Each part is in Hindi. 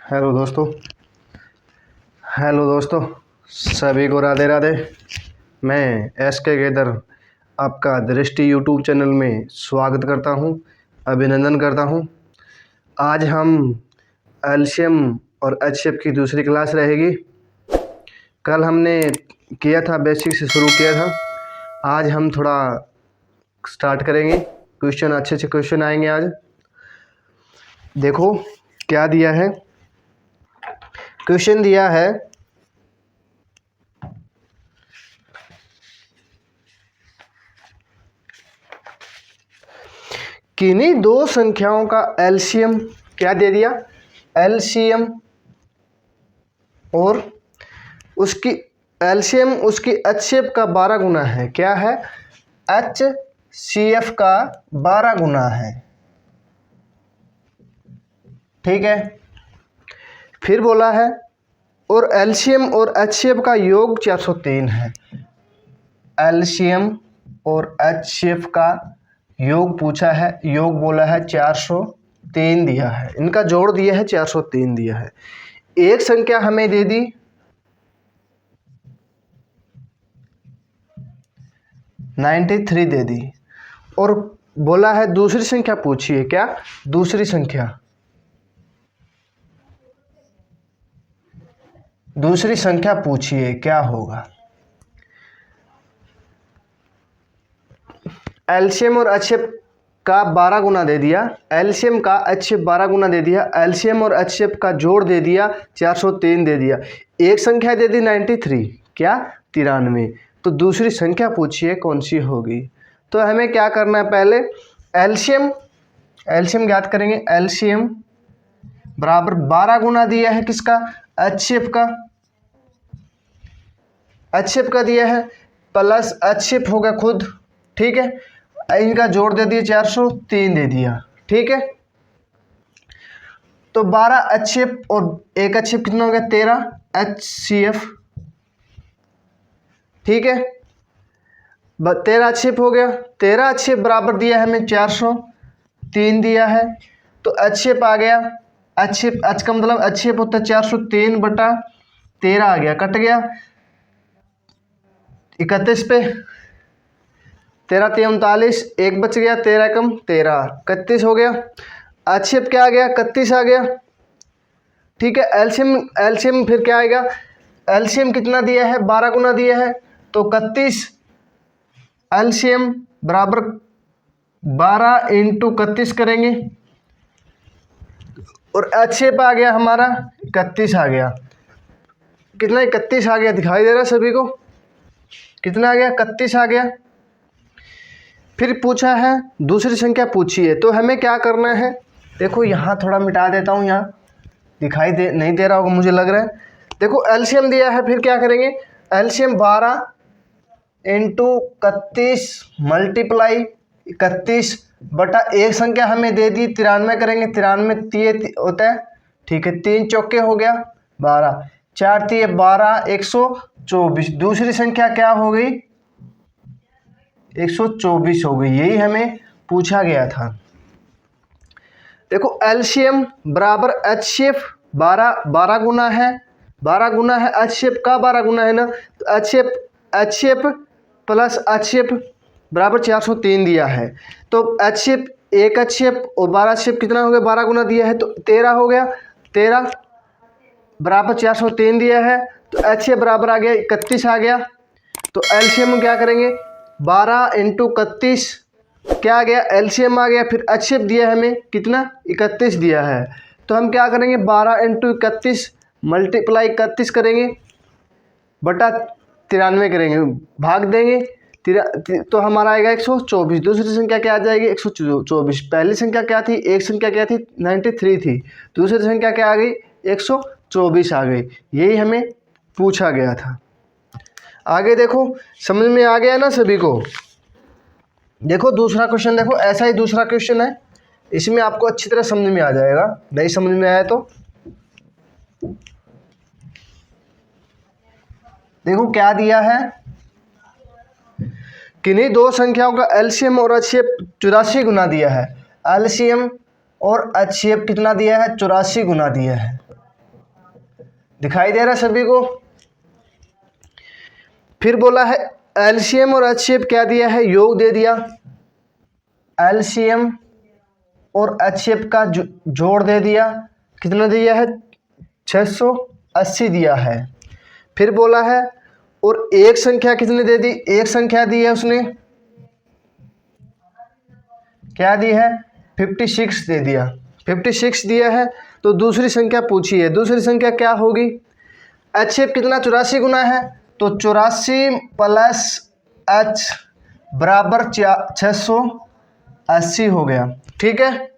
हेलो दोस्तों। सभी को राधे राधे। मैं एस के गेदर आपका दृष्टि यूट्यूब चैनल में स्वागत करता हूं, अभिनंदन करता हूं। आज हम एलसीएम और एचसीएफ की दूसरी क्लास रहेगी। कल हमने किया था, बेसिक से शुरू किया था। आज हम थोड़ा स्टार्ट करेंगे। क्वेश्चन अच्छे क्वेश्चन आएंगे आज। देखो क्या दिया है। क्वेश्चन दिया है किन्हीं दो संख्याओं का एलसीएम क्या दे दिया, एलसीएम और उसकी एलसीएम उसकी एचसीएफ का 12 गुना है। क्या है? एचसीएफ का 12 गुना है। ठीक है। फिर बोला है और एलसीएम और एचसीएफ का योग 403 है। एलसीएम और एचसीएफ का योग पूछा है, योग बोला है 403 दिया है। इनका जोड़ दिया है 403 दिया है। एक संख्या हमें दे दी 93 दे दी और बोला है दूसरी संख्या पूछिए। क्या दूसरी संख्या पूछिए क्या होगा। एलसीएम और एचसीएफ का 12 गुना दे दिया, एलसीएम का एचसीएफ 12 गुना दे दिया, एलसीएम और एचसीएफ का जोड़ दे दिया 403 दे दिया। एक संख्या दे दी 93, क्या 93। तो दूसरी संख्या पूछिए कौन सी होगी। तो हमें क्या करना है, पहले एलसीएम ज्ञात करेंगे। एलसीएम बराबर 12 गुना दिया है किसका, एचसीएफ का दिया है, प्लस एचसीएफ हो गया खुद। ठीक है। इनका जोड़ दे दिया 403 दे दिया। ठीक है। तो 12 एचसीएफ और एक एचसीएफ कितना हो गया, 13 एचसीएफ। ठीक है। 13 एचसीएफ हो गया। 13 एचसीएफ बराबर दिया है हमें 403 दिया है। तो एचसीएफ आ गया, एचसीएफ एच का मतलब एचसीएफ होता है 403 बटा 13 आ गया, कट गया 31 पे। 13 3 39, एक बच गया, 13 कम 13, 31 हो गया। एचसीएफ क्या आ गया, 31 आ गया। ठीक है। एलसीएम फिर क्या आएगा, एलसीएम कितना दिया है, 12 गुना दिया है, तो 31 एलसीएम बराबर 12 इंटू 31 करेंगे और एचसीएफ आ गया हमारा 31 आ गया। कितना 31 आ गया, दिखाई दे रहा है सभी को? कितना आ गया, 31 आ गया। फिर पूछा है दूसरी संख्या पूछिए। तो हमें क्या करना है, देखो यहाँ थोड़ा मिटा देता हूँ, यहाँ दिखाई नहीं दे रहा होगा मुझे लग रहा है। देखो एलसीएम दिया है, फिर क्या करेंगे, एलसीएम 12 इंटू 31 मल्टीप्लाई 31 बटा एक संख्या हमें दे दी 93 करेंगे, 93 होता है। ठीक है। 3 चौके हो गया 12, 4 3 12, 124। दूसरी संख्या क्या हो गई, 124 हो गई। यही हमें पूछा गया था। देखो एलसीएम बराबर एचसीएफ 12 गुना है, 12 गुना है, एचसीएफ का 12 गुना है ना, तो एचसीएफ प्लस एचसीएफ बराबर 403 दिया है। तो एचसीएफ एक एचसीएफ और 12 एचसीएफ कितना हो गया, 12 गुना दिया है तो 13 हो गया। 13 बराबर 403 दिया है, तो एचसीएफ बराबर आ गया 31 आ गया। तो एलसीएम क्या करेंगे, 12 इंटू 31 क्या आ गया, एलसीएम आ गया। फिर एचसीएफ दिया है हमें कितना, 31 दिया है। तो हम क्या करेंगे, 12 इंटू 31 मल्टीप्लाई 31 करेंगे बटा 93 करेंगे, भाग देंगे। तो हमारा आएगा 124। दूसरी संख्या क्या आ जाएगी, 124। पहली संख्या क्या थी, एक संख्या क्या थी, 93 थी। दूसरी संख्या क्या आ गई, 124 आ गई। यही हमें पूछा गया था। आगे देखो, समझ में आ गया ना सभी को? देखो दूसरा क्वेश्चन, देखो ऐसा ही दूसरा क्वेश्चन है, इसमें आपको अच्छी तरह समझ में आ जाएगा। नहीं समझ में आया तो देखो क्या दिया है, किन्हीं दो संख्याओं का एलसीएम और एचसीएफ 84 गुना दिया है। एलसीएम और एचसीएफ कितना दिया है, 84 गुना दिया है। दिखाई दे रहा है सभी को। फिर बोला है एलसीएम और एचसीएफ क्या दिया है, योग दे दिया। एलसीएम और एचसीएफ का जोड़ दे दिया, कितना दिया है 680 दिया है। फिर बोला है और एक संख्या कितने दे दी, एक संख्या दी है उसने, क्या दी है 56 दे दिया, 56 दिया है। तो दूसरी संख्या पूछी है, दूसरी संख्या क्या होगी, एचसीएफ कितना 84 गुना है, तो 84 प्लस एच बराबर 680 हो गया। ठीक है,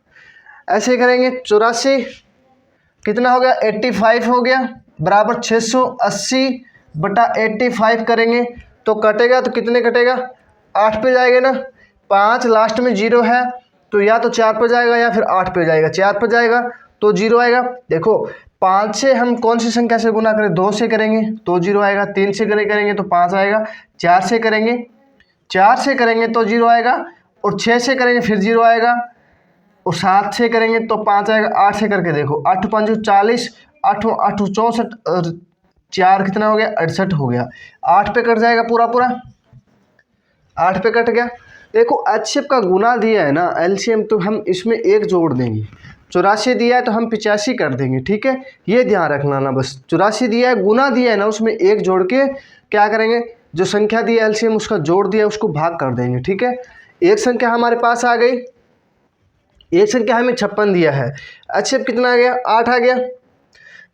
ऐसे करेंगे 84 कितना हो गया 85 हो गया, बराबर 680 बटा 85 करेंगे तो कटेगा, तो कितने कटेगा 8 पे जाएगा ना, 5 लास्ट में 0 है तो या तो 4 पे जाएगा या फिर 8 पे जाएगा, 4 पे जाएगा तो 0 आएगा। देखो 5 से हम कौन सी संख्या से गुना करें, 2 से करेंगे तो 0 आएगा, 3 से करेंगे तो 5 आएगा, 4 से करेंगे तो 0 आएगा, और 6 से करेंगे फिर 0 आएगा, और 7 से करेंगे तो 5 आएगा, 8 से करके देखो 8 5 40, 8 8 64 और 4 कितना हो गया 68 हो गया, 8 पे कट जाएगा पूरा पूरा, 8 पे कट गया। देखो एचसीएफ का गुना दिया है ना एलसीएम, तो हम इसमें एक जोड़ देंगे, 84 दिया है तो हम 85 कर देंगे। ठीक है, ये ध्यान रखना ना, बस 84 दिया है गुना दिया है ना, उसमें एक जोड़ के क्या करेंगे, जो संख्या दी है एलसीएम उसका जोड़ दिया है उसको भाग कर देंगे। ठीक है, एक संख्या हमारे पास आ गई, एक संख्या हमें 56 दिया है, एचसीएफ कितना आ गया 8 आ गया।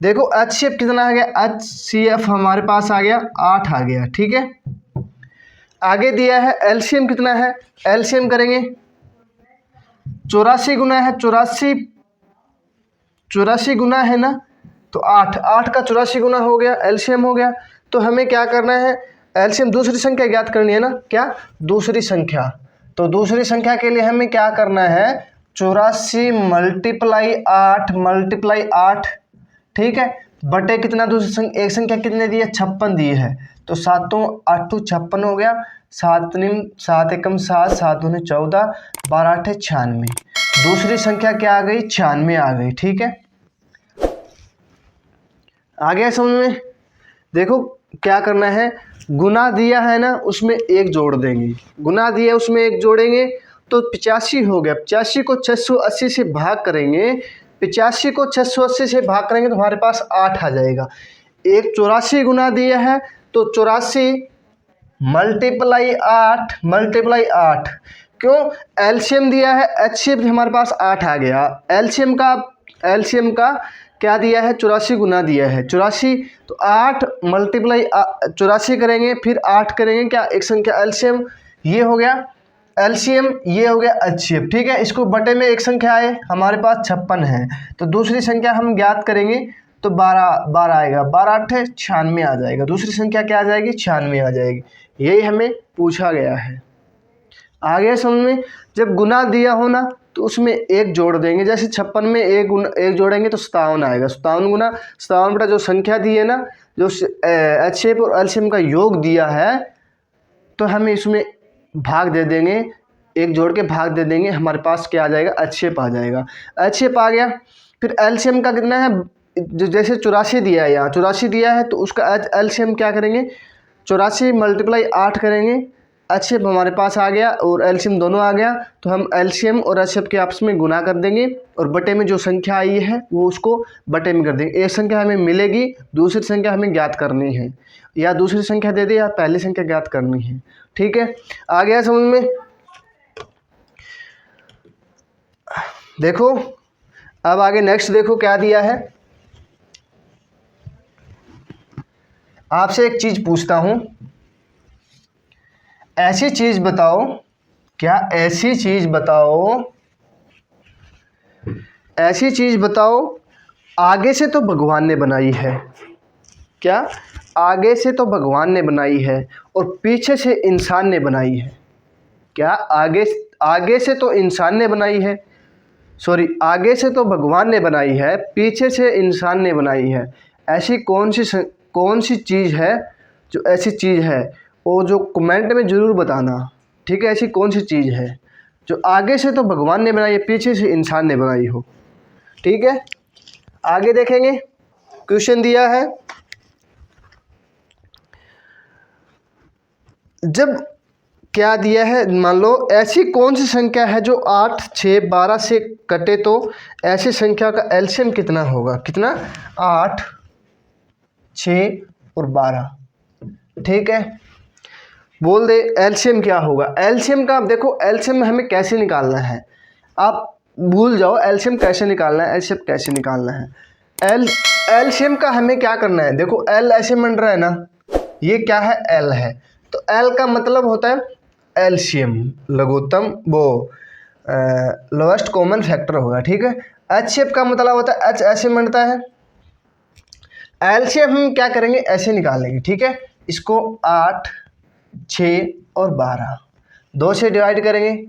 देखो एचसीएफ कितना आ गया, एचसीएफ हमारे पास आ गया 8 आ गया। ठीक है, आगे दिया है एलसीएम कितना है, एलसीएम करेंगे 84 गुना है, 84 गुना है ना, तो 8 का 84 गुना हो गया, एलसीएम हो गया। तो हमें क्या करना है, एलसीएम दूसरी संख्या ज्ञात करनी है ना, क्या दूसरी संख्या, तो दूसरी संख्या के लिए हमें क्या करना है 84 मल्टीप्लाई 8 ठीक है, बटे कितना दूसरी संख्या, एक संख्या कितने दी है 56 दी है, तो 7 8 56 हो गया, 7 एकम 7 7 दूनी 14 12 8 96, दूसरी संख्या क्या आ गई 96 आ गई। ठीक है, आ गया समझ में। देखो क्या करना है, गुना दिया है ना उसमें एक जोड़ देंगे, गुना दिया उसमें एक जोड़ेंगे तो 85 हो गया, 85 को 680 से भाग करेंगे, 85 को 680 से भाग करेंगे तो हमारे पास 8 आ जाएगा। एक 84 गुना दिया है तो 84 मल्टीप्लाई 8 क्यों, एलसीएम दिया है, एचसीएफ हमारे पास 8 आ गया, एलसीएम का क्या दिया है 84 गुना दिया है, 84 तो 8 मल्टीप्लाई 84 करेंगे फिर 8 करेंगे, क्या एक संख्या एलसीएम, ये हो गया एलसीएम, ये हो गया एचसीएफ। ठीक है, इसको बटे में एक संख्या आए, हमारे पास 56 है, तो दूसरी संख्या हम ज्ञात करेंगे तो 12 आएगा, 12 8 96 आ जाएगा, दूसरी संख्या क्या आ जाएगी 96 आ जाएगी। यही हमें पूछा गया है। आ गया समझ में। जब गुना दिया हो ना तो उसमें एक जोड़ देंगे, जैसे 56 में एक जोड़ेंगे तो 57 आएगा, 57 गुना 57 बटा जो संख्या दी है ना, जो एचसीएफ और एलसीएम का योग दिया है, तो हमें इसमें भाग दे देंगे, एक जोड़ के भाग दे देंगे, हमारे पास क्या आ जाएगा एचसीएफ आ जाएगा, एचसीएफ आ गया। फिर एलसीएम का कितना है, जो जैसे 84 दिया है, यहाँ 84 दिया है तो उसका एलसीएम क्या करेंगे 84 मल्टीप्लाई 8 करेंगे, एचसीएफ हमारे पास आ गया और एलसीएम दोनों आ गया, तो हम एलसीएम और एचसीएफ के आपस में गुना कर देंगे और बटे में जो संख्या आई है वो उसको बटे में कर देंगे। एक संख्या हमें मिलेगी, दूसरी संख्या हमें ज्ञात करनी है, या दूसरी संख्या दे दे या पहली संख्या ज्ञात करनी है। ठीक है, आ गया समझ में। देखो अब आगे नेक्स्ट देखो क्या दिया है, आपसे एक चीज पूछता हूं, ऐसी चीज बताओ, क्या ऐसी चीज बताओ आगे से तो भगवान ने बनाई है, क्या आगे से तो भगवान ने बनाई है और पीछे से इंसान ने बनाई है, क्या आगे से तो इंसान ने बनाई है, सॉरी आगे से तो भगवान ने बनाई है, पीछे से इंसान ने बनाई है। ऐसी कौन सी चीज़ है, जो ऐसी चीज़ है वो जो कमेंट में ज़रूर बताना। ठीक है, ऐसी कौन सी चीज़ है जो आगे से तो भगवान ने बनाई है, पीछे से इंसान ने बनाई हो। ठीक है, आगे देखेंगे क्वेश्चन दिया है, जब क्या दिया है, मान लो ऐसी कौन सी संख्या है जो 8, 6, 12 से कटे तो ऐसी संख्या का एलसीएम कितना होगा, कितना, 8, 6 और 12। ठीक है, बोल दे एलसीएम क्या होगा। एलसीएम का आप देखो, एलसीएम हमें कैसे निकालना है, आप भूल जाओ एलसीएम कैसे निकालना है, एलसीएम कैसे निकालना है। एलसीएम का हमें क्या करना है, देखो एल ऐसे बन रहा है ना, ये क्या है, एल है, तो एल का मतलब होता है एलसीएम, लघुत्तम वो लोएस्ट कॉमन फैक्टर होगा। ठीक है, एचसीएफ का मतलब होता है एच ऐसे बनता है, एलसीएम हम क्या करेंगे, ऐसे निकालेंगे। ठीक है, इसको 8, 6 और 12 2 से डिवाइड करेंगे,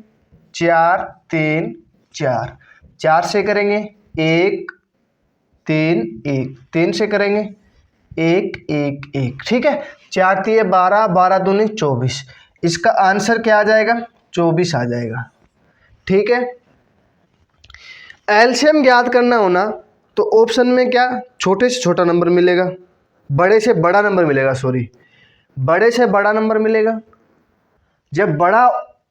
4, 3, 4, 4 से करेंगे 1, 3, 1, 3 से करेंगे 1, 1, 1। ठीक है, 4 3 12, 12 दूनी 24, इसका आंसर क्या आ जाएगा, 24 आ जाएगा। ठीक है, एलसीएम ज्ञात करना होना तो ऑप्शन में क्या, छोटे से छोटा नंबर मिलेगा, बड़े से बड़ा नंबर मिलेगा, सॉरी बड़े से बड़ा नंबर मिलेगा। जब बड़ा,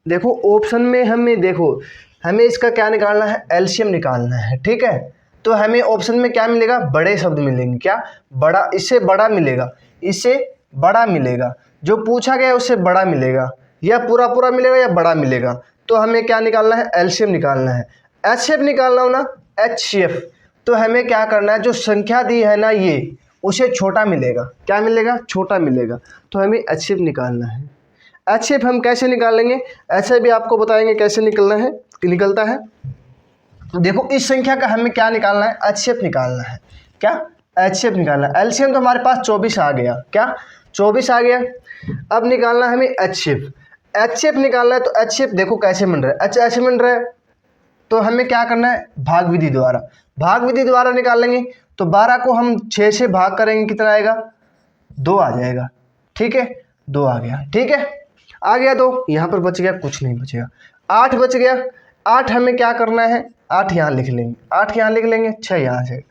देखो ऑप्शन में हमें, देखो हमें इसका क्या निकालना है, एलसीएम निकालना है। ठीक है, तो हमें ऑप्शन में क्या मिलेगा, बड़े शब्द मिलेंगे, क्या, बड़ा, इससे बड़ा मिलेगा, इससे बड़ा मिलेगा, जो पूछा गया है उससे बड़ा मिलेगा, या पूरा पूरा मिलेगा या बड़ा मिलेगा। तो हमें क्या निकालना है, एलसीएम निकालना है। एचसीएफ निकालना हो ना, एचसीएफ, तो हमें क्या करना है, जो संख्या दी है ना ये, उसे छोटा मिलेगा, क्या मिलेगा, छोटा मिलेगा, तो हमें एचसीएफ निकालना है। एचसीएफ हम कैसे निकालेंगे, ऐसे भी आपको बताएंगे कैसे निकलना है, निकलता है। देखो इस संख्या का हमें क्या निकालना है, एचसीएफ निकालना है, क्या, एचसीएफ निकालना है। एलसीएम तो हमारे पास 24 आ गया, क्या, 24 आ गया। अब निकालना है हमें एचसीएफ, एचसीएफ निकालना है, तो एचसीएफ देखो कैसे बन रहा है, एच ऐसे बन रहा है, तो हमें क्या करना है, भाग विधि द्वारा, भाग विधि द्वारा निकालेंगे। तो 12 को हम 6 से भाग करेंगे, कितना आएगा, 2 आ जाएगा। ठीक है, 2 आ गया। ठीक है, आ गया 2, यहाँ पर बच गया, कुछ नहीं बचेगा, 8 बच गया। 8 हमें क्या करना है, 8 यहाँ लिख लेंगे, 8 यहाँ लिख लेंगे, 6 यहाँ से,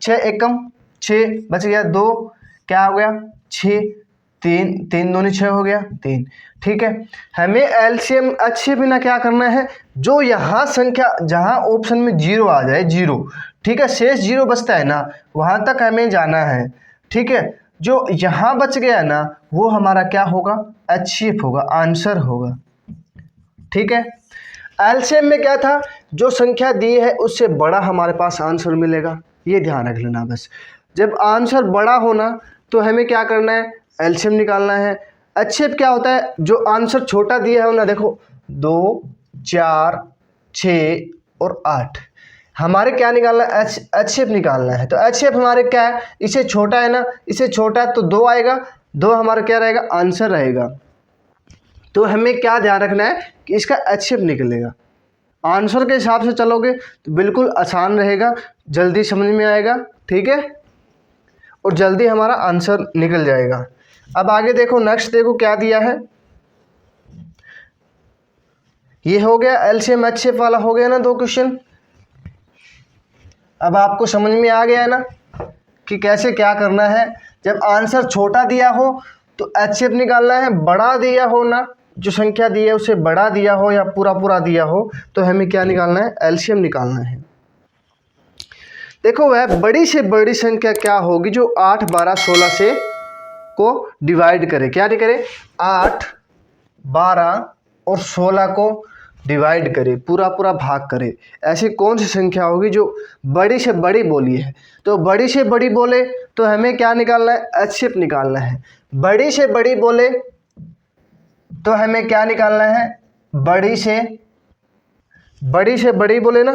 6 एकम 6 बच गया, 2 क्या हो गया, 6, 3 3 दूनी 6 हो गया, 3। ठीक है, हमें एलसीएम अच्छे बिना क्या करना है, जो यहाँ संख्या, जहाँ ऑप्शन में 0 आ जाए, 0, ठीक है, शेष 0 बचता है ना, वहाँ तक हमें जाना है। ठीक है, जो यहाँ बच गया ना, वो हमारा क्या होगा, एचसीएफ होगा, आंसर होगा। ठीक है, एलसीएम में क्या था, जो संख्या दी है उससे बड़ा हमारे पास आंसर मिलेगा, ये ध्यान रख लेना बस। जब आंसर बड़ा होना तो हमें क्या करना है, एलसीएम निकालना है। एचसीएफ क्या होता है, जो आंसर छोटा दिया है ना, देखो 2, 4, 6 और 8, हमारे क्या निकालना है, एचसीएफ निकालना है। तो एचसीएफ हमारे क्या है, इसे छोटा है ना, इसे छोटा है तो 2 आएगा, 2 हमारा क्या रहेगा, आंसर रहेगा। तो हमें क्या ध्यान रखना है कि इसका एचसीएफ निकलेगा। आंसर के हिसाब से चलोगे तो बिल्कुल आसान रहेगा, जल्दी समझ में आएगा। ठीक है, और जल्दी हमारा आंसर निकल जाएगा। अब आगे देखो, नेक्स्ट देखो क्या दिया है, ये हो गया एलसीएम एचसीएफ वाला, हो गया ना 2 क्वेश्चन। अब आपको समझ में आ गया है ना कि कैसे क्या करना है। जब आंसर छोटा दिया हो तो एचसीएफ निकालना है, बड़ा दिया हो ना, जो संख्या दी है उसे बड़ा दिया हो या पूरा पूरा दिया हो, तो हमें क्या निकालना है, एलसीएम निकालना है। देखो वह बड़ी से बड़ी संख्या क्या होगी जो 8, 12, 16 से को डिवाइड करे, क्या करे, 8, 12 और 16 को डिवाइड करे, पूरा पूरा भाग करे। ऐसी कौन सी संख्या होगी जो बड़ी से बड़ी बोली है। तो बड़ी से बड़ी बोले तो हमें क्या निकालना है, एचसीएफ निकालना है। बड़ी से बड़ी बोले तो हमें क्या निकालना है, बड़ी से बड़ी बोले ना,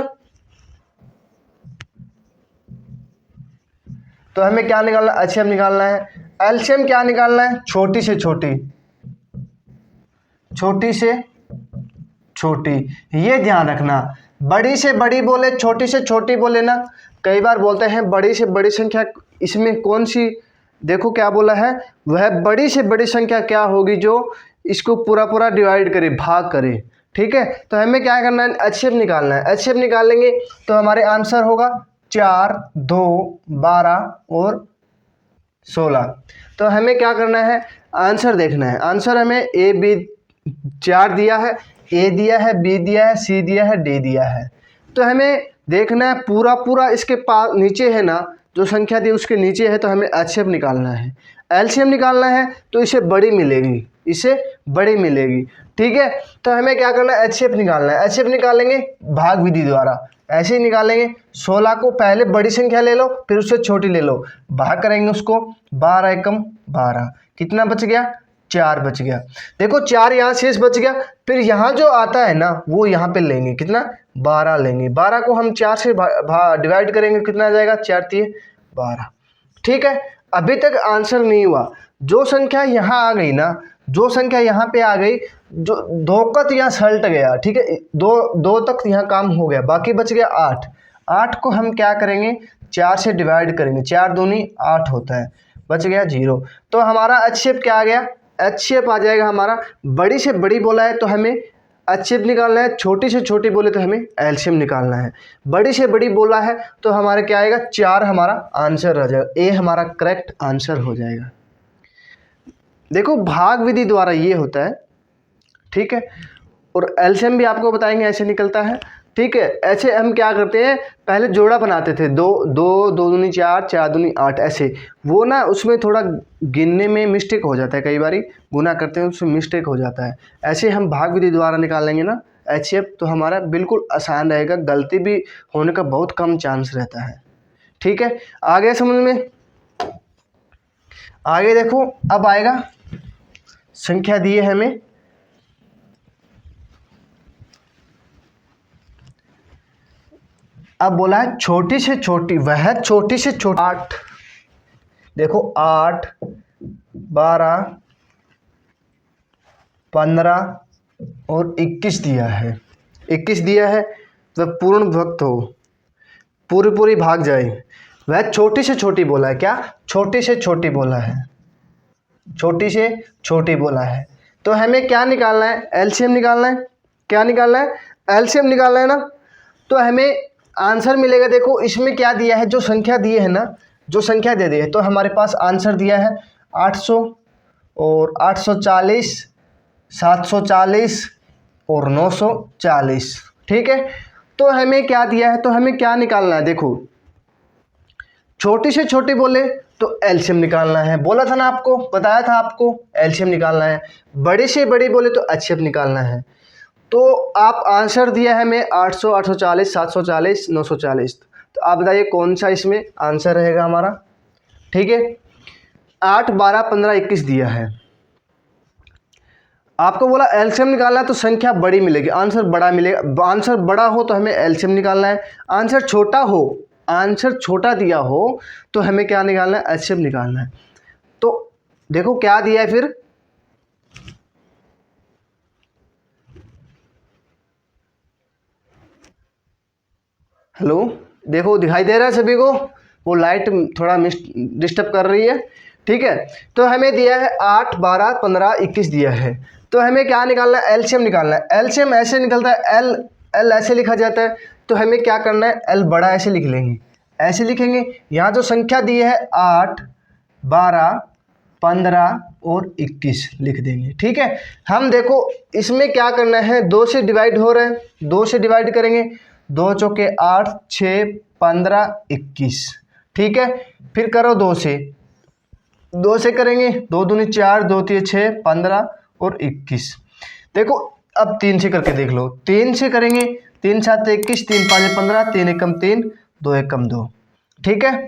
तो हमें क्या निकालना है, एचसीएफ निकालना है। एलसीएम क्या निकालना है, छोटी से छोटी, छोटी से छोटी, ये ध्यान रखना। बड़ी से बड़ी बोले, छोटी से छोटी बोले ना, कई बार बोलते हैं बड़ी से बड़ी संख्या, इसमें कौन सी, देखो क्या बोला है, वह बड़ी से बड़ी संख्या क्या होगी जो इसको पूरा पूरा डिवाइड करे, भाग करे। ठीक है, तो हमें क्या करना है, एचसीएफ निकालना है। एचसीएफ निकालेंगे तो हमारे आंसर होगा 4, 2, 12 और 16। तो हमें क्या करना है, आंसर देखना है। आंसर हमें ए बी 4 दिया है, ए दिया है, बी दिया है, सी दिया है, डी दिया है। तो हमें देखना है पूरा पूरा इसके पास नीचे है ना, जो संख्या दी उसके नीचे है, तो हमें एचसीएफ निकालना है। एलसीएम निकालना है तो इसे बड़ी मिलेगी, इसे बड़ी मिलेगी, ठीक है। तो हमें क्या करना है, एचसीएफ निकालना है। एचसीएफ निकालेंगे भाग विधि द्वारा, ऐसे ही निकालेंगे। 16 को पहले बड़ी संख्या ले लो, फिर उससे छोटी ले लो, भाग करेंगे उसको, 12 एकम 12, कितना बच गया, 4 बच गया। देखो 4 यहाँ शेष बच गया, फिर यहाँ जो आता है ना वो यहाँ पे लेंगे, कितना, 12 लेंगे। 12 को हम 4 से डिवाइड करेंगे, कितना आ जाएगा, 4 तिये 12, ठीक है। अभी तक आंसर नहीं हुआ। जो संख्या यहाँ आ गई ना, जो संख्या यहाँ पे आ गई, जो 2 का तो यहाँ सल्ट गया, ठीक है, 2 तक यहाँ काम हो गया, बाकी बच गया 8। 8 को हम क्या करेंगे, 4 से डिवाइड करेंगे, 4 दूनी 8 होता है, बच गया 0। तो हमारा एचसीएफ क्या आ गया, एचसीएफ आ जाएगा हमारा, बड़ी से बड़ी बोला है तो हमें एचसीएफ निकालना है, छोटी से छोटी बोले तो हमें एलसीएम निकालना है। बड़ी से बड़ी बोला है तो हमारे क्या आएगा, 4 हमारा आंसर रह जाएगा, ए हमारा करेक्ट आंसर हो जाएगा। देखो भाग विधि द्वारा ये होता है, ठीक है, और एलसीएम भी आपको बताएंगे ऐसे निकलता है, ठीक है। ऐसे हम क्या करते हैं, पहले जोड़ा बनाते थे, 2 2 2 दूनी 4, 4 दूनी 8, ऐसे। वो ना उसमें थोड़ा गिनने में मिस्टेक हो जाता है, कई बार गुना करते हैं उसमें मिस्टेक हो जाता है। ऐसे हम भाग विधि द्वारा निकालेंगे ना एचसीएफ, तो हमारा बिल्कुल आसान रहेगा, गलती भी होने का बहुत कम चांस रहता है, ठीक है। आगे समझ में, आगे देखो, अब आएगा संख्या दी है हमें, अब बोला है छोटी से छोटी, वह छोटी से छोटी 8, देखो 8, 12, 15 और 21 दिया है, 21 दिया है, वह पूर्ण विभक्त हो, पूरी पूरी भाग जाए, वह छोटी से छोटी बोला है, क्या, छोटी से छोटी बोला है, छोटी से छोटी बोला है। तो हमें क्या निकालना है, एलसीएम निकालना है। क्या निकालना है, एलसीएम निकालना है ना। तो हमें आंसर मिलेगा, देखो इसमें क्या दिया है, जो संख्या दी है ना, जो संख्या दे दी है, तो हमारे पास आंसर दिया है 800 और 840, 740 और 940, ठीक है। तो हमें क्या दिया है, तो हमें क्या निकालना है, देखो छोटी से छोटी बोले तो एलसीएम निकालना है, बोला था ना आपको, बताया था आपको, एलसीएम निकालना है। बड़ी से बड़ी बोले तो एचसीएफ निकालना है। तो आप आंसर दिया है हमें 800, 840, 740, 940। तो आप बताइए कौन सा इसमें आंसर रहेगा हमारा, ठीक है। 8, 12, 15, 21 दिया है, आपको बोला एलसीएम निकालना है तो संख्या बड़ी मिलेगी, आंसर बड़ा मिलेगा। आंसर बड़ा हो तो हमें एलसीएम निकालना है, आंसर छोटा हो, आंसर छोटा दिया हो तो हमें क्या निकालना है, एचसीएफ निकालना है। तो देखो क्या दिया है फिर, हेलो, देखो दिखाई दे रहा है सभी को, वो लाइट थोड़ा डिस्टर्ब कर रही है, ठीक है। तो हमें दिया है 8, 12, 15, 21 दिया है, तो हमें क्या निकालना है, एलसीएम निकालना है। एलसीएम ऐसे निकलता है, एल एल ऐसे लिखा जाता है, तो हमें क्या करना है, एल बड़ा ऐसे लिख लेंगे, ऐसे लिखेंगे। यहाँ जो संख्या दी है 8, 12, 15 और 21 लिख देंगे, ठीक है। हम देखो इसमें क्या करना है, 2 से डिवाइड हो रहे हैं, 2 से डिवाइड करेंगे, 2 चौके 8, 6, 15, 21, ठीक है। फिर करो 2 से करेंगे, 2 दूनी 4, 2 तिये 6, 15 और 21। देखो अब 3 से करके देख लो, 3 से करेंगे, 3 7 21, 3 5 15, 3 एकम 3, 2 एकम 2, ठीक है।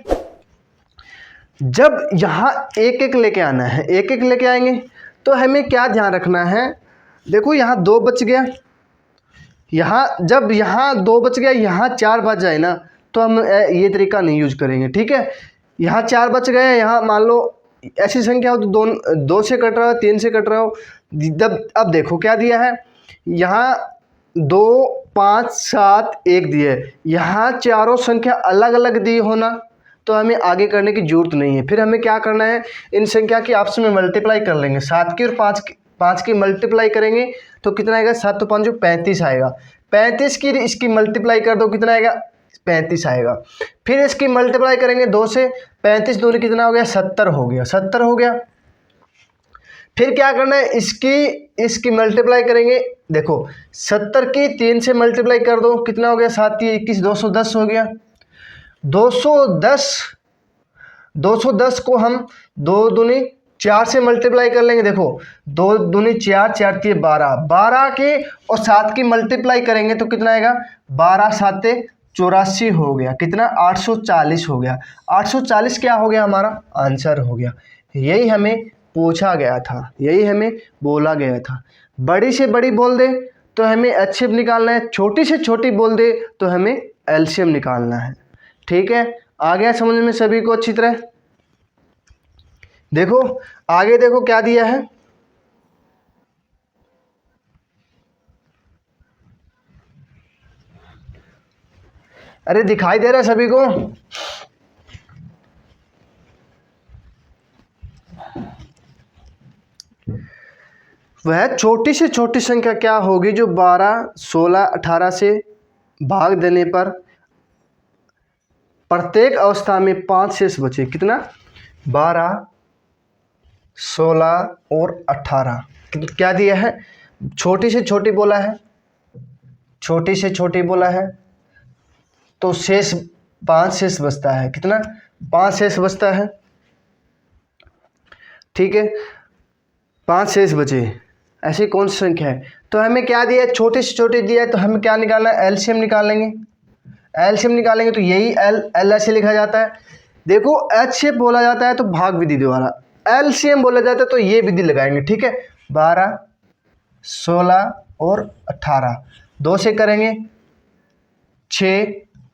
जब यहाँ एक एक लेके आना है, एक एक लेके आएंगे, तो हमें क्या ध्यान रखना है, देखो यहाँ 2 बच गया, यहाँ जब यहाँ 2 बच गया, यहाँ 4 बच जाए ना, तो हम ये तरीका नहीं यूज करेंगे, ठीक है। यहाँ 4 बच गए, यहाँ मान लो ऐसी संख्या हो तो 2 से कट रहा हो, 3 से कट रहा हो, जब अब देखो क्या दिया है, यहाँ 2, 5, 7, 1 दिए, यहाँ चारों संख्या अलग अलग दी होना, तो हमें आगे करने की जरूरत नहीं है। फिर हमें क्या करना है, इन संख्या की आपस में मल्टीप्लाई कर लेंगे, 7 की और 5 की मल्टीप्लाई करेंगे तो कितना आएगा, 7 तो 5 35 आएगा, 35 की इसकी मल्टीप्लाई कर दो, कितना आएगा, 35 आएगा। फिर इसकी मल्टीप्लाई करेंगे 2 से, 35 दूनी कितना हो गया 70 हो गया, 70 हो गया। फिर क्या करना है, इसकी मल्टीप्लाई करेंगे। देखो 70 की 3 से मल्टीप्लाई कर दो, कितना हो गया 7 3 21, 210 हो गया। 210 को हम 2 दूनी 4 से मल्टीप्लाई कर लेंगे। देखो 2 दूनी 4, 4 3 12, 12 के और 7 की मल्टीप्लाई करेंगे तो कितना आएगा, 12 7 84 हो गया, कितना 840 हो गया। 840 क्या हो गया, हमारा आंसर हो गया। यही हमें पूछा गया था, यही हमें बोला गया था। बड़ी से बड़ी बोल दे तो हमें एचसीएफ निकालना है, छोटी से छोटी बोल दे तो हमें एलसीएम निकालना है। ठीक है, आ गया समझ में सभी को अच्छी तरह। देखो आगे देखो क्या दिया है, अरे दिखाई दे रहा है सभी को? वह छोटी से छोटी संख्या क्या होगी जो 12 16 18 से भाग देने पर प्रत्येक अवस्था में 5 शेष बचे। कितना, 12 16 और 18। क्या दिया है, छोटी से छोटी बोला है, छोटी से छोटी बोला है तो शेष 5 शेष बचता है। कितना, 5 शेष बचता है। ठीक है, 5 शेष बचे। ऐसी कौन सी संख्या है, तो हमें क्या दिया है, छोटे से छोटे दिया है तो हमें क्या निकालना है, एलसीएम निकालेंगे। एलसीएम निकालेंगे तो यही एल ऐसे लिखा जाता है। देखो एचसीएफ बोला जाता है तो भाग विधि द्वारा, एलसीएम बोला जाता है तो ये विधि लगाएंगे। ठीक है, 12 16 और 18, 2 से करेंगे 6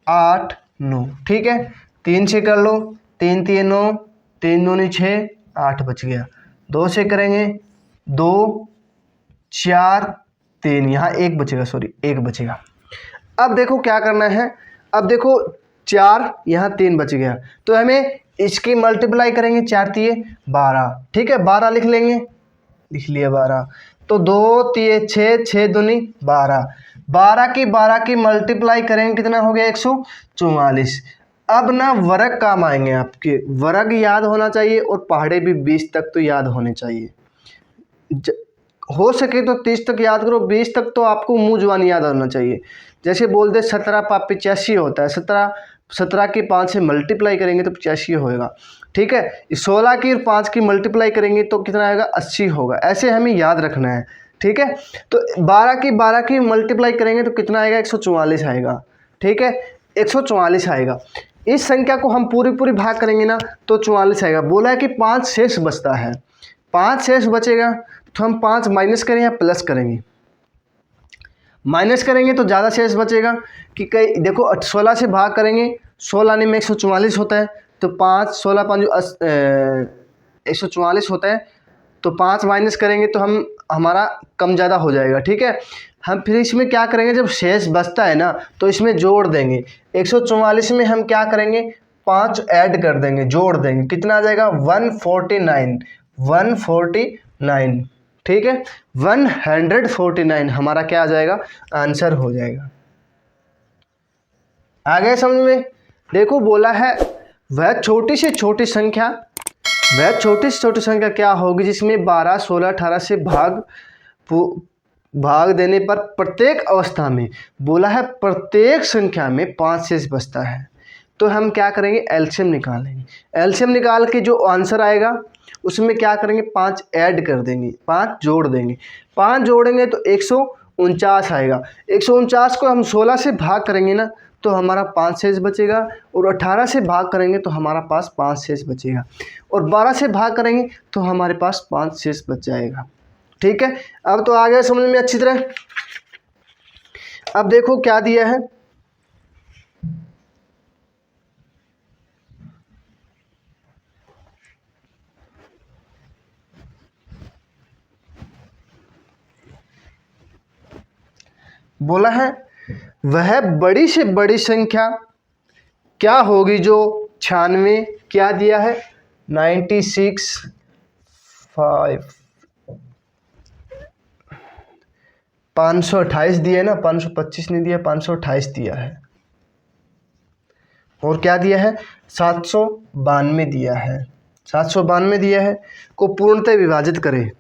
8 9। ठीक है, 3 से कर लो, 3 3 9, 3 दूनी 6, 8 बच गया। 2 से करेंगे 2 4 3, यहाँ 1 बचेगा, सॉरी 1 बचेगा। अब देखो क्या करना है, अब देखो 4 यहाँ 3 बच गया तो हमें इसकी मल्टीप्लाई करेंगे, 4 3 12। ठीक है, 12 लिख लेंगे, लिख लिया 12। तो 2 3 6, 6 दूनी 12, 12 की मल्टीप्लाई करेंगे, कितना हो गया 144। अब ना वर्ग काम आएंगे आपके, वर्ग याद होना चाहिए और पहाड़े भी 20 तक तो याद होने चाहिए। हो सके तो 30 तक याद करो, 20 तक तो आपको मुँह जुबानी याद होना चाहिए। जैसे बोल दे 17 पाप 85 होता है, 17 की 5 से मल्टीप्लाई करेंगे तो 85 होएगा। ठीक है, 16 की और 5 की मल्टीप्लाई करेंगे तो कितना आएगा, 80 होगा। ऐसे हमें याद रखना है। ठीक है, तो 12 की मल्टीप्लाई करेंगे तो कितना आएगा, 144 आएगा। ठीक है, 144 आएगा। इस संख्या को हम पूरी भाग करेंगे ना तो 44 आएगा। बोला है कि 5 शेष बचता है, 5 शेष बचेगा तो हम 5 माइनस करें या प्लस करेंगे, माइनस करेंगे तो ज़्यादा शेष बचेगा। कि कई देखो 16 से भाग करेंगे, 16 आने में 144 होता है तो 5 16 5 144 होता है तो 5 माइनस करेंगे तो हम हमारा कम ज़्यादा हो जाएगा। ठीक है, हम फिर इसमें क्या करेंगे, जब शेष बचता है ना तो इसमें जोड़ देंगे। 144 में हम क्या करेंगे, 5 ऐड कर देंगे, जोड़ देंगे, कितना आ जाएगा 149। ठीक है, 149 हमारा क्या आ जाएगा, आंसर हो जाएगा। आगे समझ में। देखो बोला है वह छोटी से छोटी संख्या क्या होगी जिसमें 12 16 18 से भाग देने पर प्रत्येक अवस्था में, बोला है प्रत्येक संख्या में 5 शेष बचता है। तो हम क्या करेंगे, एलसीएम निकालेंगे। एलसीएम निकाल के जो आंसर आएगा उसमें क्या करेंगे, 5 ऐड कर देंगे, 5 जोड़ देंगे। 5 जोड़ेंगे तो 149 आएगा। 149 को हम 16 से भाग करेंगे ना तो हमारा 5 शेष बचेगा, और 18 से भाग करेंगे तो हमारा पास 5 शेष बचेगा, और 12 से भाग करेंगे तो हमारे पास 5 शेष बच जाएगा। ठीक है, अब तो आ गया समझ में अच्छी तरह। अब देखो क्या दिया है, बोला है वह बड़ी से बड़ी संख्या क्या होगी जो 96, क्या दिया है 96 528 दिया है ना, 525 नहीं दिया, 528 दिया है। और क्या दिया है 792 दिया है, 792 दिया है, को पूर्णतः विभाजित करें।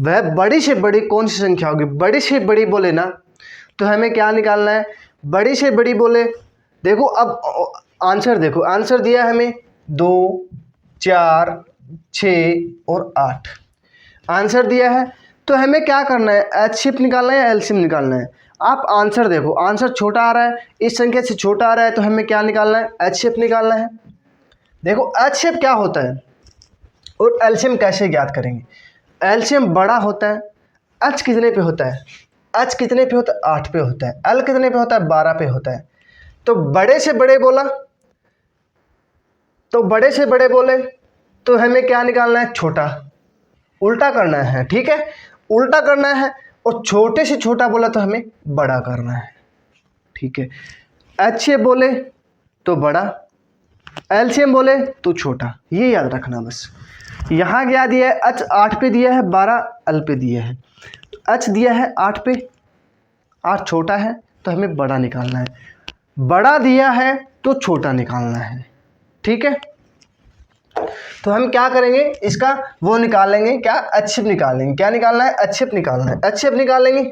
वह बड़ी से बड़ी कौन सी संख्या होगी? बड़ी से बड़ी बोले ना तो हमें क्या निकालना है? बड़ी से बड़ी बोले, देखो अब आंसर देखो, आंसर दिया है हमें 2, 4, 6 और 8 आंसर दिया है। तो हमें क्या करना है? एचसीएफ निकालना है या एलसीएम निकालना है? आप आंसर देखो, आंसर छोटा आ रहा है, इस संख्या से छोटा आ रहा है, तो हमें क्या निकालना है? एचसीएफ निकालना है। देखो एचसीएफ क्या होता है और एलसीएम कैसे ज्ञात करेंगे? एलसीएम बड़ा होता है, एच कितने पे होता है? एच कितने पे होता है? 8 पे होता है। एल कितने पे होता है? 12 पे होता है। तो बड़े से बड़े बोला, तो बड़े से बड़े बोले तो हमें क्या निकालना है? छोटा, उल्टा करना है, ठीक है, उल्टा करना है। और छोटे से छोटा बोला तो हमें बड़ा करना है, ठीक है। एचसीएफ बोले तो बड़ा, एलसीएम बोले तो छोटा, ये याद रखना बस। यहाँ क्या दिया है? एच 8 पे दिया है, 12 एल पे दिया है। तो एच दिया है 8 पे, 8 छोटा है तो हमें बड़ा निकालना है, बड़ा दिया है तो छोटा निकालना है, ठीक है। तो हम क्या करेंगे? इसका वो निकालेंगे, क्या? एचसीएफ निकालेंगे। क्या निकालना है? एचसीएफ निकालना है। एचसीएफ निकालेंगे,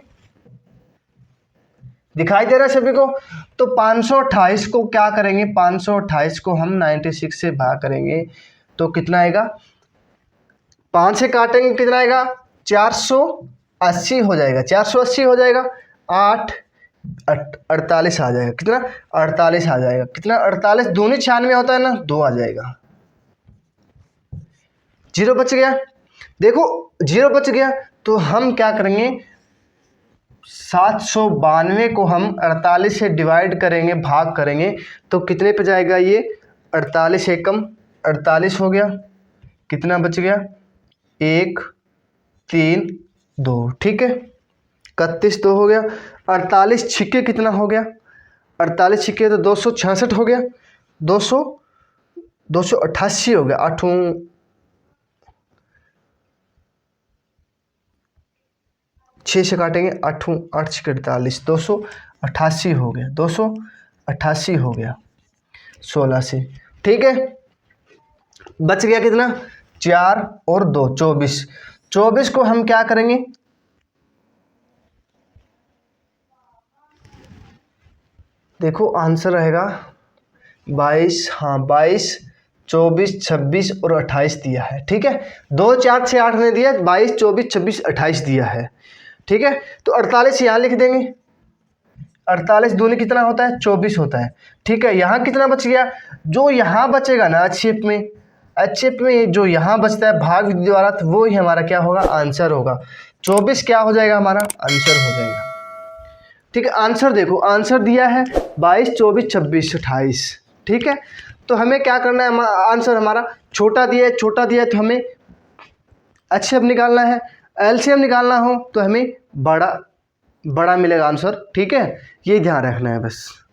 दिखाई दे रहा है सभी को? तो 528 को क्या करेंगे? 528 को हम 96 से भाग करेंगे तो कितना आएगा? 5 से काटेंगे कितना आएगा? 480 हो जाएगा, 480 हो जाएगा। 8 48 आ जाएगा, कितना? 48 आ जाएगा। कितना? 48 दूनी 96 होता है ना, 2 आ जाएगा। 0 बच गया, देखो 0 बच गया। तो हम क्या करेंगे? 792 को हम 48 से डिवाइड करेंगे, भाग करेंगे तो कितने पे जाएगा ये? 48 एकम 48 हो गया। कितना बच गया? 1 3 2, ठीक है। 31 2 हो गया। 48 छिक्के कितना हो गया? 48 छिक्के तो 266 हो गया। 288 हो गया। 8 6 से काटेंगे, 8 8 6 48, 288 हो गया, 288 हो गया 16 से, ठीक है। बच गया कितना? 4 और 2 24। 24 को हम क्या करेंगे? देखो आंसर रहेगा 22, हाँ 22, 24, 26 और 28 दिया है, ठीक है। 2 4 6 8 ने दिया, 22 24 26 28 दिया है, ठीक है। तो 48 यहाँ लिख देंगे। 48 दूनी कितना होता है? 24 होता है, ठीक है। यहाँ कितना बच गया? जो यहाँ बचेगा ना एचसीएफ में, एचसीएफ में जो यहाँ बचता है भाग विधि द्वारा, तो वो ही हमारा क्या होगा? आंसर होगा। 24 क्या हो जाएगा? हमारा आंसर हो जाएगा, ठीक है। आंसर देखो, आंसर दिया है 22 24 26 28, ठीक है। तो हमें क्या करना है? आंसर हमारा छोटा दिया है, छोटा दिया है तो हमें एचसीएफ निकालना है। एलसीएम निकालना हो तो हमें बड़ा बड़ा मिलेगा आंसर, ठीक है। ये ध्यान रखना है बस।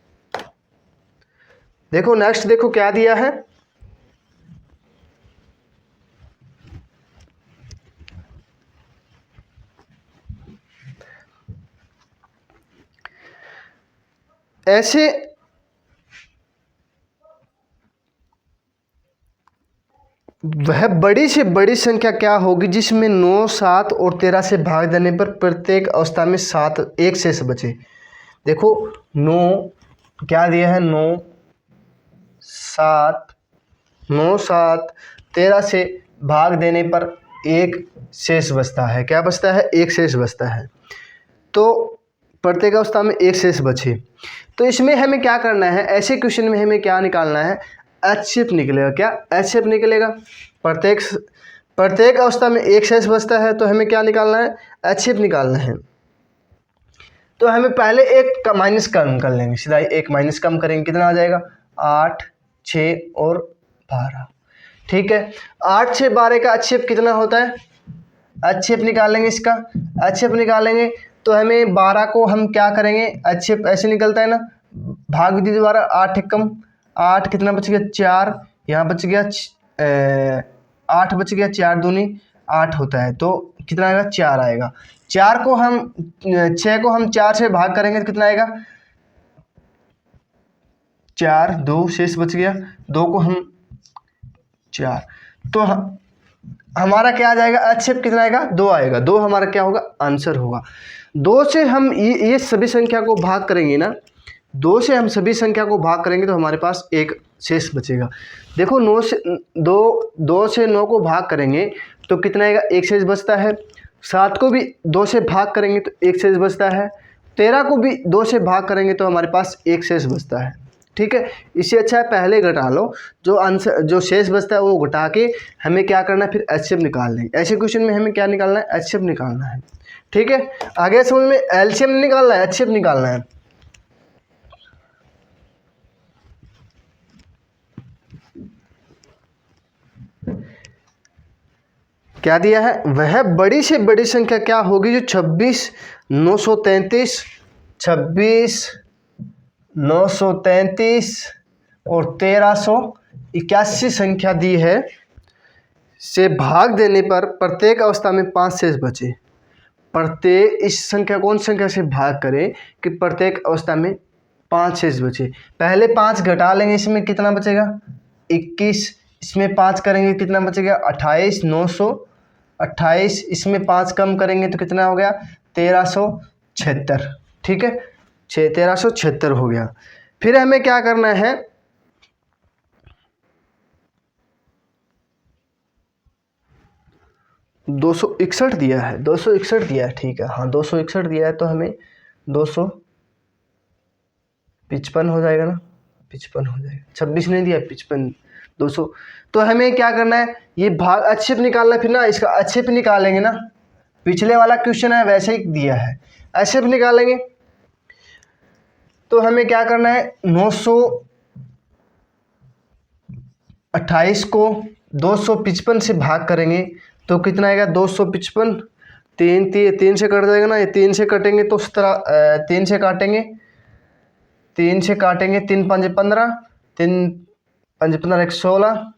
देखो नेक्स्ट, देखो क्या दिया है? ऐसे वह बड़ी से बड़ी संख्या क्या होगी जिसमें 9 7 और 13 से भाग देने पर प्रत्येक अवस्था में 7 एक शेष बचे? देखो 9 क्या दिया है? 9 7 13 से भाग देने पर एक शेष बचता है। क्या बचता है? एक शेष बचता है। तो प्रत्येक अवस्था में एक शेष बचे, तो इसमें हमें क्या करना है? ऐसे क्वेश्चन में हमें क्या निकालना है? एचसीएफ निकलेगा। क्या? एचसीएफ निकलेगा। प्रत्येक अवस्था में एक शेष बचता है, तो हमें क्या निकालना है? एचसीएफ निकालना है। तो हमें पहले एक माइनस कम कर लेंगे, सीधा एक माइनस कम करेंगे, कितना आ जाएगा? 8 6 और 12, ठीक है। 8 6 12 का एचसीएफ कितना होता है? एचसीएफ निकालेंगे इसका, एचसीएफ निकालेंगे तो हमें 12 को हम क्या करेंगे? एचसीएफ ऐसे निकलता है ना, भाग विधि द्वारा। 8 एकम 8, कितना बच गया? 4, यहाँ बच गया 8 बच गया, 4 दूनी 8 होता है, तो कितना आएगा? 4 आएगा। 4 को हम 6 को हम 4 से भाग करेंगे तो कितना आएगा? 4, 2 शेष बच गया, 2 को हम 4, तो हमारा क्या आ जाएगा, HCF कितना आएगा, 2 आएगा, 2 हमारा क्या होगा, आंसर होगा। 2 से हम ये सभी संख्या को भाग करेंगे ना, 2 से हम सभी संख्या को भाग करेंगे तो हमारे पास एक शेष बचेगा। देखो 2 से 9 को भाग करेंगे तो कितना आएगा, एक शेष बचता है। 7 को भी 2 से भाग करेंगे तो एक शेष बचता है। 13 को भी 2 से भाग करेंगे तो हमारे पास एक शेष बचता है। ठीक है, इससे अच्छा है पहले घटा लो, जो आंसर जो शेष बचता है वो घटा के हमें क्या करना है, फिर HCF निकालना है। ऐसे क्वेश्चन में हमें क्या निकालना है, HCF निकालना है। ठीक है, आगे समझ में, LCM निकालना है, HCF निकालना है। क्या दिया है, वह बड़ी से बड़ी संख्या क्या होगी जो 26, 933, 26, 933 और 1381 संख्या दी है से भाग देने पर प्रत्येक अवस्था में 5 शेष बचे। प्रत्येक इस संख्या कौन संख्या से भाग करें कि प्रत्येक अवस्था में 5 शेष बचे। पहले 5 घटा लेंगे, इसमें कितना बचेगा, 21, इसमें 5 करेंगे कितना बचेगा, 28, 928, इसमें 5 कम करेंगे तो कितना हो गया, 1376। ठीक है, 1376 हो गया। फिर हमें क्या करना है, दो 261 दिया है, 261 दिया है। ठीक है, हाँ 261 दिया है तो हमें 255 हो जाएगा ना, 55 हो जाएगा, 26 नहीं दिया, 55, 200। तो हमें क्या करना है, ये भाग HCF निकालना है, फिर ना इसका HCF निकालेंगे ना, पिछले वाला क्वेश्चन है वैसे ही दिया है, HCF निकालेंगे। तो हमें क्या करना है, 928 को 255 से भाग करेंगे तो कितना आएगा, 255, 3 से कट जाएगा ना, ये 3 से कटेंगे तो उस तरह 3 से काटेंगे, 3 से काटेंगे, 3 5 15, 3 5 15 1 16,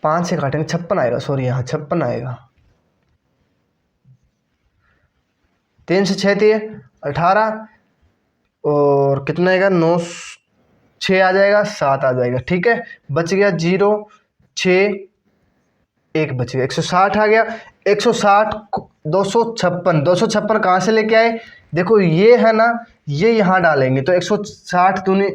5 से काटेंगे 56 आएगा, सॉरी यहाँ 56 आएगा, 3 से 6 दिए 18 और कितना आएगा, 9 6 आ जाएगा, 7 आ जाएगा। ठीक है, बच गया 0 6 1 बच गया, 160 आ गया। 160 256 कहाँ से लेके आए, देखो ये है ना, ये यहाँ डालेंगे तो 160 दूनी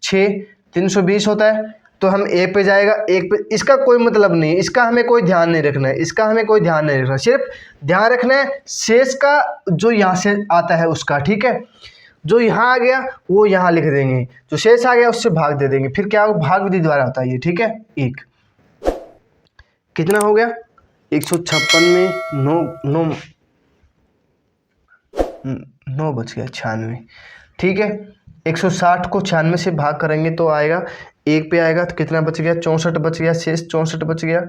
6, 320 होता है, तो हम एक पे जाएगा, एक पे, इसका कोई मतलब नहीं, इसका हमें कोई ध्यान नहीं रखना है, इसका हमें कोई ध्यान नहीं रखना, सिर्फ ध्यान रखना है शेष का जो यहाँ से आता है उसका। ठीक है, जो यहाँ आ गया वो यहाँ लिख देंगे, जो शेष आ गया उससे भाग दे देंगे, फिर क्या होगा, भाग विधि द्वारा होता है ये। ठीक है, एक कितना हो गया, 156 में 9 बच गया, 96। ठीक है, 160 को 96 से भाग करेंगे तो आएगा, एक पे आएगा तो कितना बच गया, 64 बच गया, शेष 64 बच गया।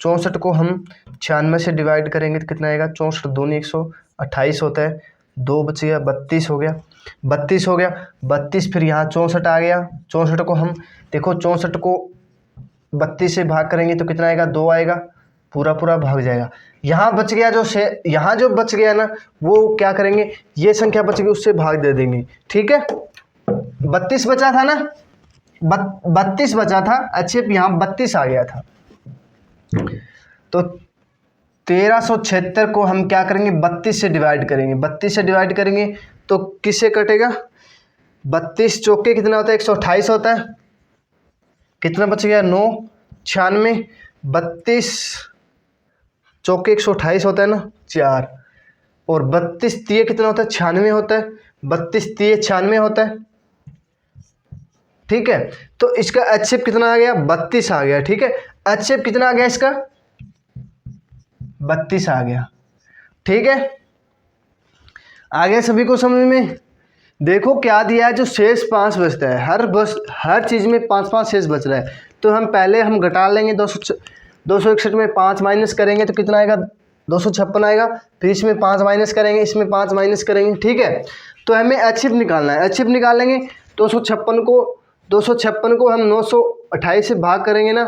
64 को हम 96 से डिवाइड करेंगे तो कितना आएगा, 64 दूनी 128 होता है, 2 बच गया, 32 हो गया, 32 हो गया, 32 फिर यहाँ 64 आ गया, 64 को हम देखो 64 को 32 से भाग करेंगे तो कितना आएगा, 2 आएगा, पूरा पूरा भाग जाएगा। यहाँ बच गया यहाँ जो बच गया ना वो क्या करेंगे, ये संख्या बच गई उससे भाग दे देंगे। ठीक है, 32 बचा था ना, 32 बचा था, अच्छे यहाँ 32 आ गया था, तो 1376 को हम क्या करेंगे, 32 से डिवाइड करेंगे, 32 से डिवाइड करेंगे तो किससे कटेगा, 32 चौके कितना होता है, 128 होता है, कितना बच गया, 9 96, 32 चौके 128 होता है ना, 4, और 32 तिये कितना होता है, 96 होता है, 32 तिये 96 होता है। ठीक है, तो इसका HCF कितना आ गया, 32 आ गया। ठीक है, HCF कितना आ गया इसका, 32 आ गया। ठीक है, आ गया सभी को समझ में। देखो क्या दिया है, जो शेष 5 बचता है, हर चीज़ में 5 शेष बच रहा है, तो हम पहले हम घटा लेंगे, 261 में 5 माइनस करेंगे तो कितना आएगा, 256 आएगा, फिर इसमें 5 माइनस करेंगे, इसमें 5 माइनस करेंगे। ठीक है, तो हमें HCF निकालना है, HCF निकालेंगे 256 को हम 928 से भाग करेंगे ना,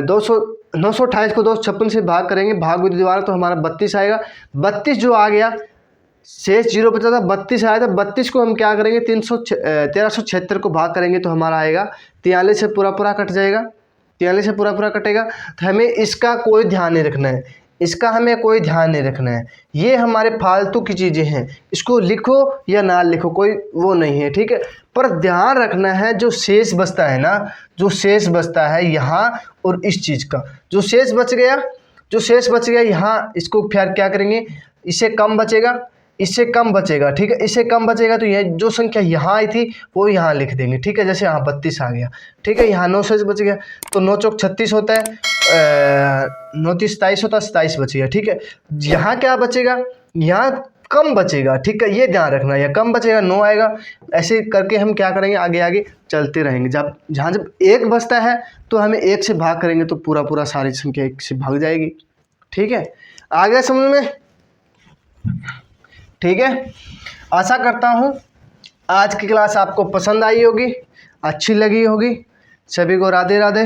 928 को 256 से भाग करेंगे, भाग विधि द्वारा, तो हमारा 32 आएगा। 32 जो आ गया शेष 0 बचा था, 32 आया था। 32 को हम क्या करेंगे, 1376 को भाग करेंगे तो हमारा आएगा 43 से पूरा पूरा कट जाएगा, 43 से पूरा पूरा कटेगा। तो हमें इसका कोई ध्यान नहीं रखना है, इसका हमें कोई ध्यान नहीं रखना है, ये हमारे फालतू की चीज़ें हैं, इसको लिखो या ना लिखो कोई वो नहीं है, ठीक है। पर ध्यान रखना है जो शेष बचता है ना, जो शेष बचता है यहाँ और इस चीज़ का, जो शेष बच गया यहाँ, इसको फिर क्या करेंगे, इससे कम बचेगा, इससे कम बचेगा, ठीक है, इससे कम बचेगा तो ये जो संख्या यहाँ आई थी वो यहाँ लिख देंगे, ठीक है। जैसे यहाँ 32 आ गया, ठीक है, यहाँ 9 शेष बच गया, तो 9 चौक 36 होता है, 9 तीस 27 होता है, 27 बचेगा, ठीक है। यहाँ क्या बचेगा, यहाँ कम बचेगा, ठीक है, ये ध्यान रखना, यह कम बचेगा, 9 आएगा। ऐसे करके हम क्या करेंगे, आगे आगे चलते रहेंगे। जब जहाँ जब 1 बचता है तो हमें 1 से भाग करेंगे तो पूरा पूरा सारी संख्या 1 से भाग जाएगी, ठीक है। आ गया समझ में, ठीक है। आशा करता हूँ आज की क्लास आपको पसंद आई होगी, अच्छी लगी होगी। सभी को राधे राधे।